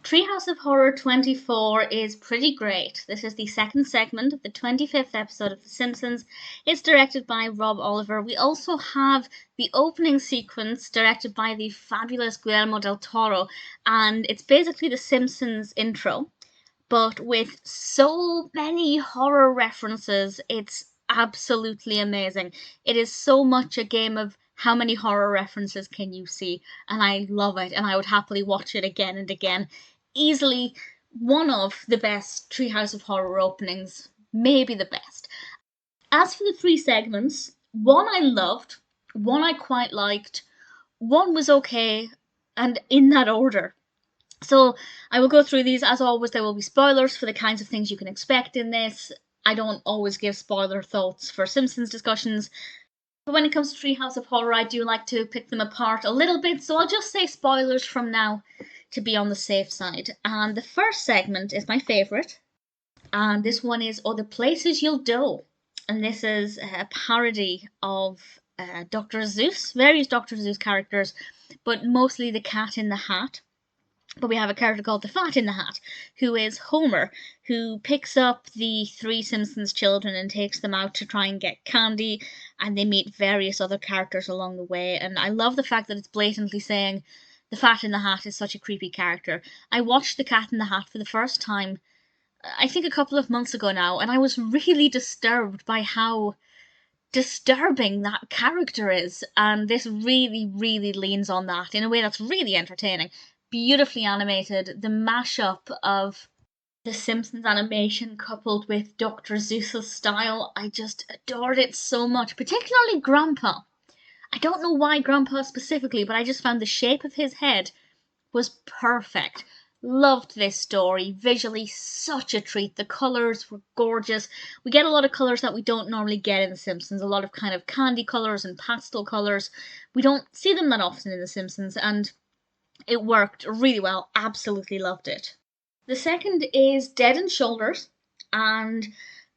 Treehouse of Horror 24 is pretty great. This is the second segment of the 25th episode of The Simpsons. It's directed by Rob Oliver. We also have the opening sequence directed by the fabulous Guillermo del Toro, and it's basically The Simpsons intro, but with so many horror references. It's absolutely amazing. It is so much a game of how many horror references can you see, and I love it, and I would happily watch it again and again. Easily one of the best Treehouse of Horror openings, maybe the best. As for the three segments, one I loved, one I quite liked, one was okay, and in that order. So I will go through these. As always, there will be spoilers for the kinds of things you can expect in this. I don't always give spoiler thoughts for Simpsons discussions, but when it comes to Treehouse of Horror, I do like to pick them apart a little bit, so I'll just say spoilers from now to be on the safe side. And the first segment is my favourite, and this one is Other Places You'll Do. And this is a parody of Dr. Seuss, various Dr. Seuss characters, but mostly the Cat in the Hat. But we have a character called the Fat in the Hat, who is Homer, who picks up the three Simpsons children and takes them out to try and get candy, and they meet various other characters along the way. And I love the fact that it's blatantly saying the Fat in the Hat is such a creepy character. I watched The Cat in the Hat for the first time, I think a couple of months ago now, and I was really disturbed by how disturbing that character is. And this really, really leans on that in a way that's really entertaining. Beautifully animated, the mashup of the Simpsons animation coupled with Dr. Seuss's style, I just adored it so much, particularly Grandpa. I don't know why Grandpa specifically, but I just found the shape of his head was perfect. Loved this story. Visually, such a treat. The colours were gorgeous. We get a lot of colours that we don't normally get in The Simpsons. A lot of kind of candy colours and pastel colours. We don't see them that often in The Simpsons, and it worked really well. Absolutely loved it. The second is Dead and Shoulders, and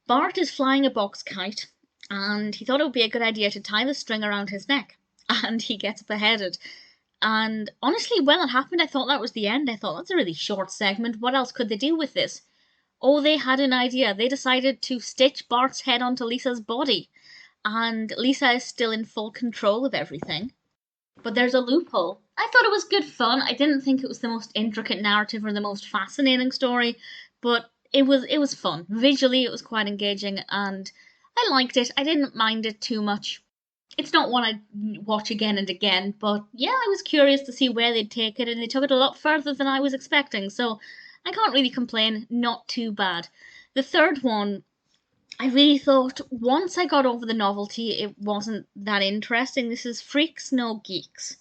Bart is flying a box kite, and he thought it would be a good idea to tie the string around his neck, and he gets beheaded. And honestly, when it happened, I thought that was the end. I thought, that's a really short segment. What else could they do with this? Oh, they had an idea. They decided to stitch Bart's head onto Lisa's body, and Lisa is still in full control of everything. But there's a loophole. I thought it was good fun. I didn't think it was the most intricate narrative or the most fascinating story, but it was fun. Visually, it was quite engaging, and I liked it. I didn't mind it too much. It's not one I'd watch again and again, but yeah, I was curious to see where they'd take it, and they took it a lot further than I was expecting, so I can't really complain. Not too bad. The third one, I really thought once I got over the novelty, it wasn't that interesting. This is Freaks No Geeks.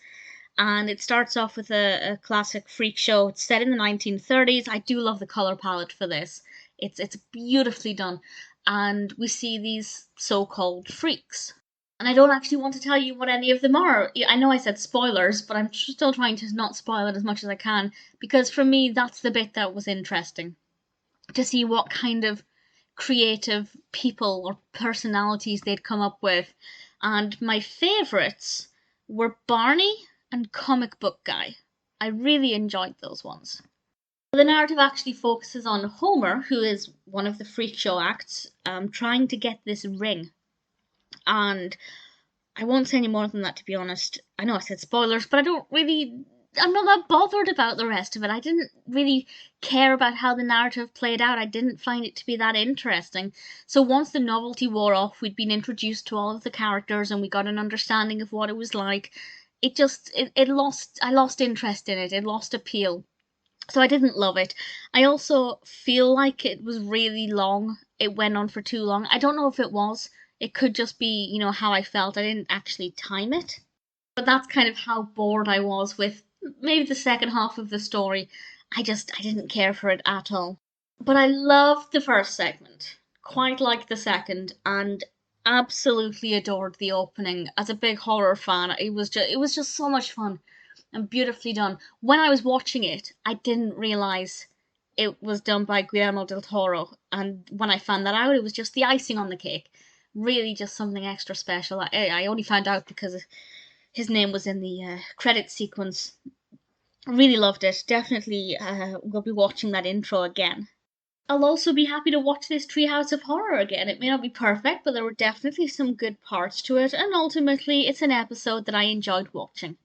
And it starts off with a classic freak show. It's set in the 1930s. I do love the colour palette for this. It's beautifully done. And we see these so-called freaks. And I don't actually want to tell you what any of them are. I know I said spoilers, but I'm still trying to not spoil it as much as I can, because for me, that's the bit that was interesting. To see what kind of creative people or personalities they'd come up with. And my favourites were Barney and Comic Book Guy. I really enjoyed those ones. The narrative actually focuses on Homer, who is one of the freak show acts, trying to get this ring. And I won't say any more than that, to be honest. I know I said spoilers, but I'm not that bothered about the rest of it. I didn't really care about how the narrative played out. I didn't find it to be that interesting. So once the novelty wore off, we'd been introduced to all of the characters and we got an understanding of what it was like. I lost interest in it. It lost appeal. So I didn't love it. I also feel like it was really long. It went on for too long. I don't know if it was. It could just be, how I felt. I didn't actually time it. But that's kind of how bored I was with maybe the second half of the story. I didn't care for it at all. But I loved the first segment. Quite liked the second, and absolutely adored the opening. As a big horror fan, it was just so much fun and beautifully done. When I was watching it, I didn't realise it was done by Guillermo del Toro, and when I found that out, it was just the icing on the cake. Really just something extra special. I only found out because his name was in the credit sequence. Really loved it. Definitely will be watching that intro again. I'll also be happy to watch this Treehouse of Horror again. It may not be perfect, but there were definitely some good parts to it, and ultimately, it's an episode that I enjoyed watching.